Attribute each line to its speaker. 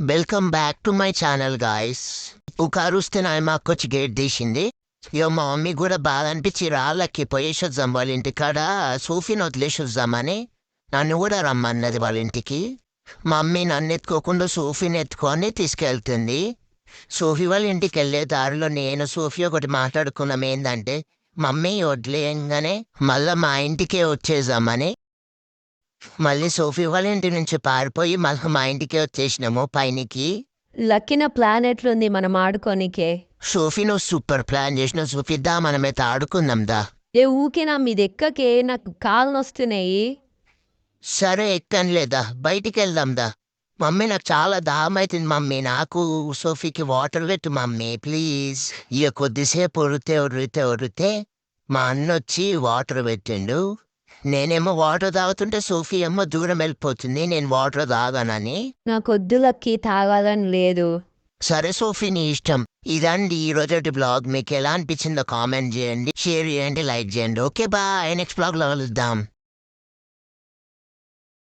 Speaker 1: Welcome back to my channel guys. ఉకారుస్తే మా అక్క వచ్చి గేట్ తీసింది. ఇక మా మమ్మీ కూడా బాగా అనిపించి రాళ్ళకి పోయేసి వద్దాం వాళ్ళ ఇంటికాడ సోఫీని వదిలేసి వద్దామని నన్ను కూడా రమ్మన్నది వాళ్ళ ఇంటికి. మా మమ్మీ నన్ను ఎత్తుకోకుండా సోఫీని ఎత్తుకొని తీసుకెళ్తుంది. సోఫీ వాళ్ళ ఇంటికి వెళ్ళే దారిలో నేను సోఫీ ఒకటి మాట్లాడుకున్నాం ఏంటంటే మమ్మీ వదిలేయంగానే మళ్ళీ మా ఇంటికే వచ్చేద్దామని. మళ్ళీ సోఫీ వాళ్ళ ఇంటి నుంచి పారిపోయి మళ్ళీ మా ఇంటికే వచ్చేసినాము పైనికి.
Speaker 2: లక్కిన ప్లాన్ ఎట్లుంది మనం ఆడుకోనికే?
Speaker 1: సోఫీ నువ్వు సూపర్ ప్లాన్ చేసిన సోఫీ, దా మనమైతే ఆడుకుందాం దా.
Speaker 2: ఏ ఊకేనా మీది ఎక్కకే, నాకు కాళ్ళు నొస్తున్నాయి.
Speaker 1: సరే ఎక్కని లేదా బయటికి వెళ్దాం దా. మమ్మీ నాకు చాలా దాహం అవుతుంది మమ్మీ, నాకు సోఫీకి వాటర్ పెట్టు మమ్మీ ప్లీజ్. ఇక కొద్దిసేపు ఒరితే మా అన్న వచ్చి వాటర్ పెట్టిండు. నేనేమో వాటర్ తాగుతుంటే సోఫీ ఏమో దూరం వెళ్ళిపోతుంది నేను వాటర్ తాగానని.
Speaker 2: నాకొద్దు లక్కి, తాగాలని లేదు.
Speaker 1: సరే సోఫీ నీ ఇష్టం. ఇదండి ఈ రోజు బ్లాగ్. మీకు ఎలా అనిపించిందో కామెంట్ చేయండి, షేర్ చేయండి, లైక్ చేయండి. ఓకే బాయ్, నెక్స్ట్ బ్లాగ్లో కలుద్దాం.